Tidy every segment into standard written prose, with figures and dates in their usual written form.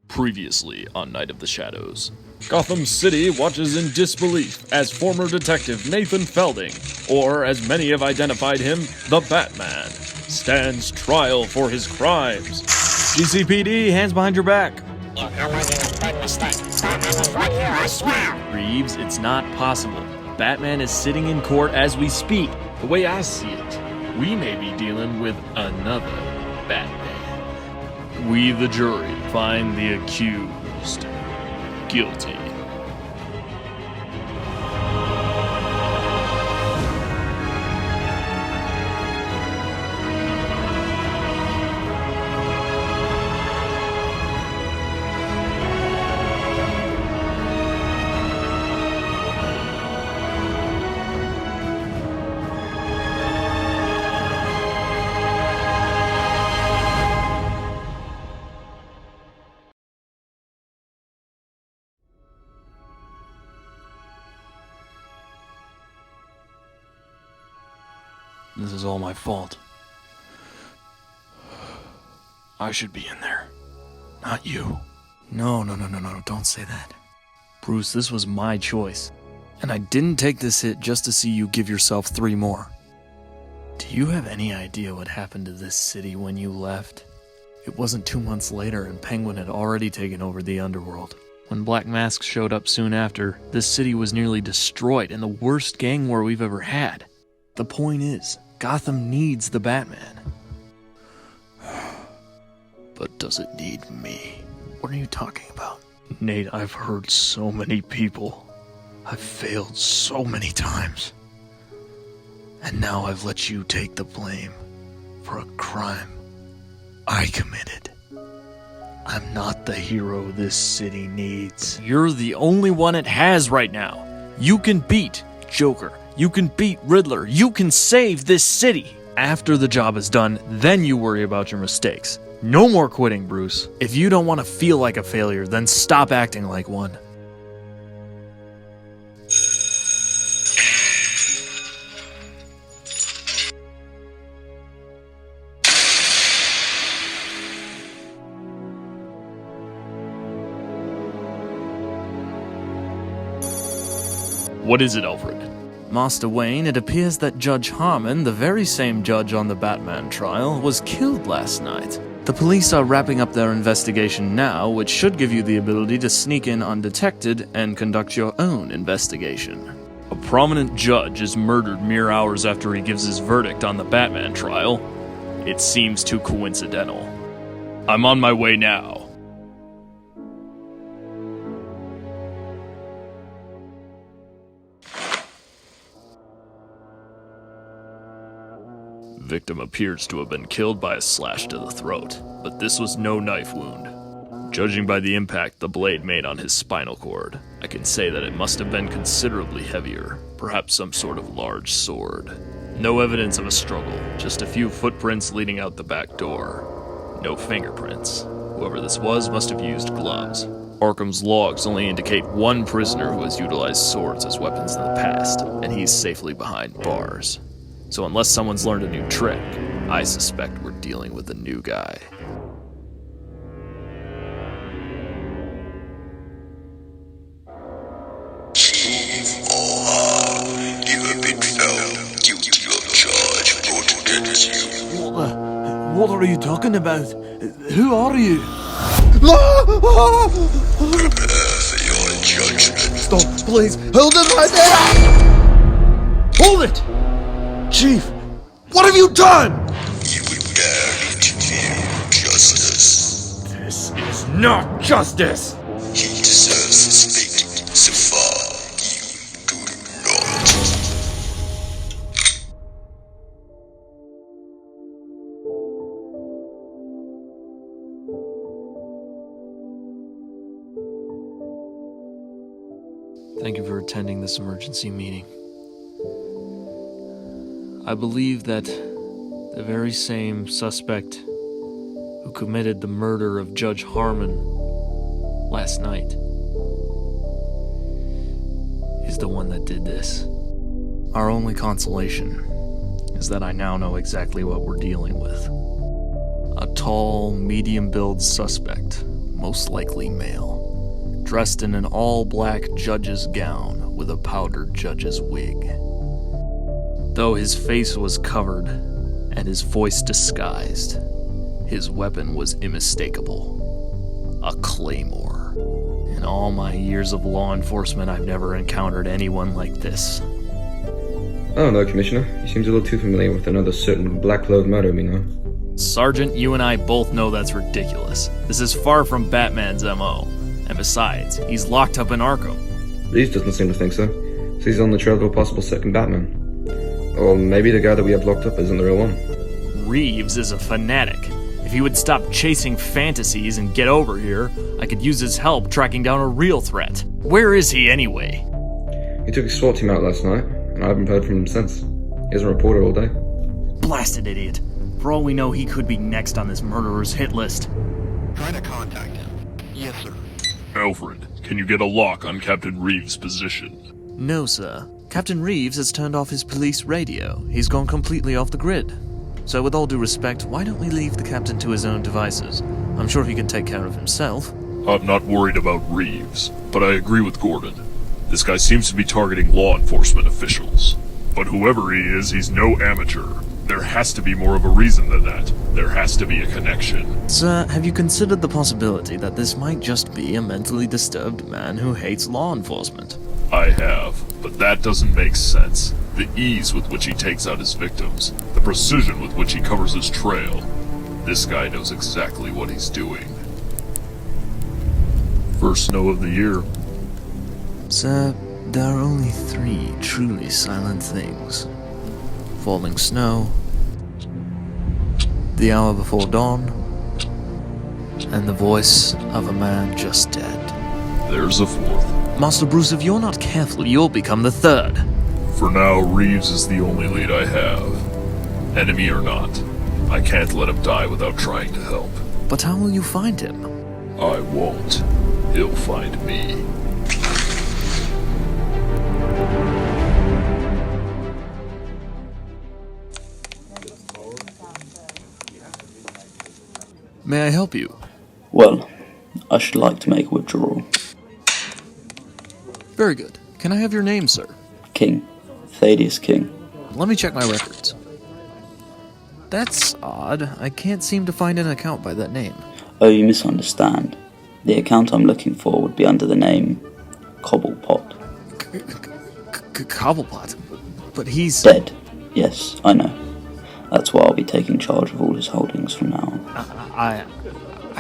Previously on Night of the Shadows. Gotham City watches in disbelief as former detective Nathan Felding, or as many have identified him, the Batman, stands trial for his crimes. GCPD, hands behind your back. You are making a big mistake. Batman is right here, I swear. Reeves, it's not possible. Batman is sitting in court as we speak. The way I see it, we may be dealing with another Batman. We, the jury, find the accused guilty. This is all my fault. I should be in there, not you. No, don't say that. Bruce, this was my choice. And I didn't take this hit just to see you give yourself 3 more. Do you have any idea what happened to this city when you left? It wasn't 2 months later and Penguin had already taken over the underworld. When Black Mask showed up soon after, this city was nearly destroyed and the worst gang war we've ever had. The point is, Gotham needs the Batman. But does it need me? What are you talking about? Nate, I've hurt so many people. I've failed so many times. And now I've let you take the blame for a crime I committed. I'm not the hero this city needs. You're the only one it has right now. You can beat Joker. You can beat Riddler. You can save this city. After the job is done, then you worry about your mistakes. No more quitting, Bruce. If you don't want to feel like a failure, then stop acting like one. What is it, Alfred? Master Wayne, it appears that Judge Harmon, the very same judge on the Batman trial, was killed last night. The police are wrapping up their investigation now, which should give you the ability to sneak in undetected and conduct your own investigation. A prominent judge is murdered mere hours after he gives his verdict on the Batman trial. It seems too coincidental. I'm on my way now. Victim appears to have been killed by a slash to the throat, but this was no knife wound. Judging by the impact the blade made on his spinal cord, I can say that it must have been considerably heavier, perhaps some sort of large sword. No evidence of a struggle, just a few footprints leading out the back door. No fingerprints. Whoever this was must have used gloves. Arkham's logs only indicate one prisoner who has utilized swords as weapons in the past, and he's safely behind bars. So unless someone's learned a new trick, I suspect we're dealing with a new guy. Chief Oha, you have been found guilty of charge brought against you. What are you talking about? Who are you? Prepare for your judgment. Stop, please. Hold it right there! Hold it! Chief, what have you done? You would dare interfere in justice. This is not justice! He deserves his fate. So far, you do not. Thank you for attending this emergency meeting. I believe that the very same suspect who committed the murder of Judge Harmon last night is the one that did this. Our only consolation is that I now know exactly what we're dealing with. A tall, medium-build suspect, most likely male, dressed in an all-black judge's gown with a powdered judge's wig. Though his face was covered and his voice disguised, his weapon was unmistakable: a claymore. In all my years of law enforcement, I've never encountered anyone like this. Oh no, Commissioner. He seems a little too familiar with another certain Black Clove murder we know. Sergeant, you and I both know that's ridiculous. This is far from Batman's MO. And besides, he's locked up in Arkham. Reeves doesn't seem to think so. So he's on the trail of a possible second Batman. Or maybe the guy that we have locked up isn't the real one. Reeves is a fanatic. If he would stop chasing fantasies and get over here, I could use his help tracking down a real threat. Where is he anyway? He took his SWAT team out last night, and I haven't heard from him since. He hasn't reported all day. Blasted idiot. For all we know, he could be next on this murderer's hit list. Try to contact him. Yes, sir. Alfred, can you get a lock on Captain Reeves' position? No, sir. Captain Reeves has turned off his police radio. He's gone completely off the grid. So with all due respect, why don't we leave the captain to his own devices? I'm sure he can take care of himself. I'm not worried about Reeves, but I agree with Gordon. This guy seems to be targeting law enforcement officials. But whoever he is, he's no amateur. There has to be more of a reason than that. There has to be a connection. Sir, have you considered the possibility that this might just be a mentally disturbed man who hates law enforcement? I have, but that doesn't make sense. The ease with which he takes out his victims, the precision with which he covers his trail. This guy knows exactly what he's doing. First snow of the year. Sir, there are only 3 truly silent things: falling snow, the hour before dawn, and the voice of a man just dead. There's a 4th. Master Bruce, if you're not careful, you'll become the 3rd. For now, Reeves is the only lead I have. Enemy or not, I can't let him die without trying to help. But how will you find him? I won't. He'll find me. May I help you? Well, I should like to make a withdrawal. Very good. Can I have your name, sir? King. Thaddeus King. Let me check my records. That's odd. I can't seem to find an account by that name. Oh, you misunderstand. The account I'm looking for would be under the name Cobblepot. Cobblepot? But he's... Dead. Yes, I know. That's why I'll be taking charge of all his holdings from now on. I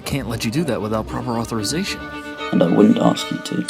can't let you do that without proper authorization. And I wouldn't ask you to.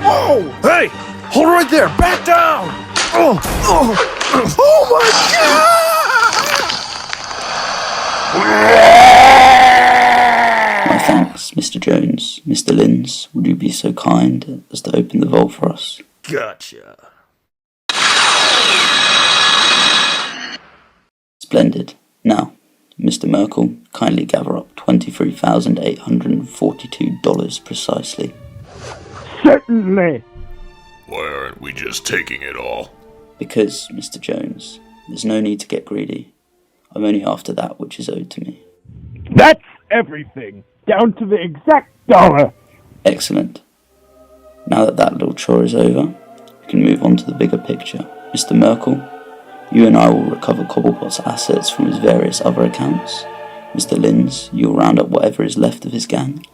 Oh! Hey! Hold right there! Back down! Oh! Oh! Oh my God! My thanks, Mr. Jones. Mr. Linz, would you be so kind as to open the vault for us? Gotcha. Splendid. Now, Mr. Merkel, kindly gather up $23,842 precisely. Certainly. Why aren't we just taking it all? Because, Mr. Jones, there's no need to get greedy. I'm only after that which is owed to me. That's everything, down to the exact dollar. Excellent. Now that that little chore is over, we can move on to the bigger picture. Mr. Merkel, you and I will recover Cobblepot's assets from his various other accounts. Mr. Linz, you'll round up whatever is left of his gang.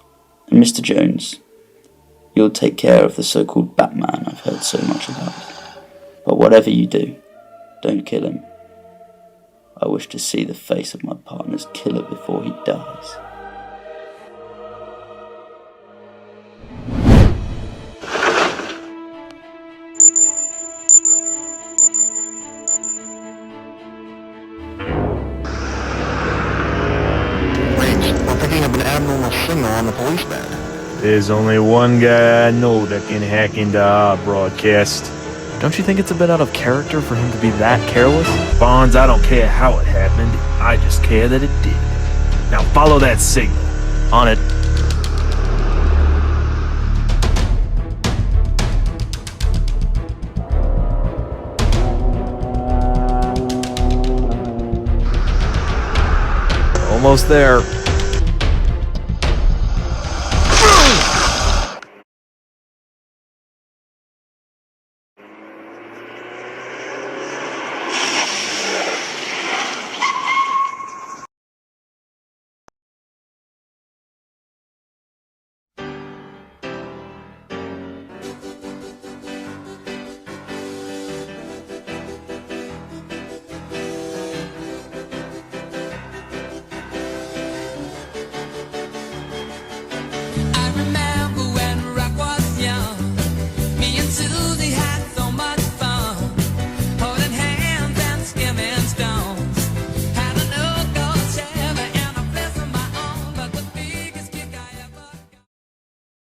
And Mr. Jones, you'll take care of the so-called Batman I've heard so much about. But whatever you do, don't kill him. I wish to see the face of my partner's killer before he dies. We're picking up an abnormal signal on the police band. There's only one guy I know that can hack into our broadcast. Don't you think it's a bit out of character for him to be that careless? Bonds, I don't care how it happened. I just care that it did. Now follow that signal. On it. Almost there.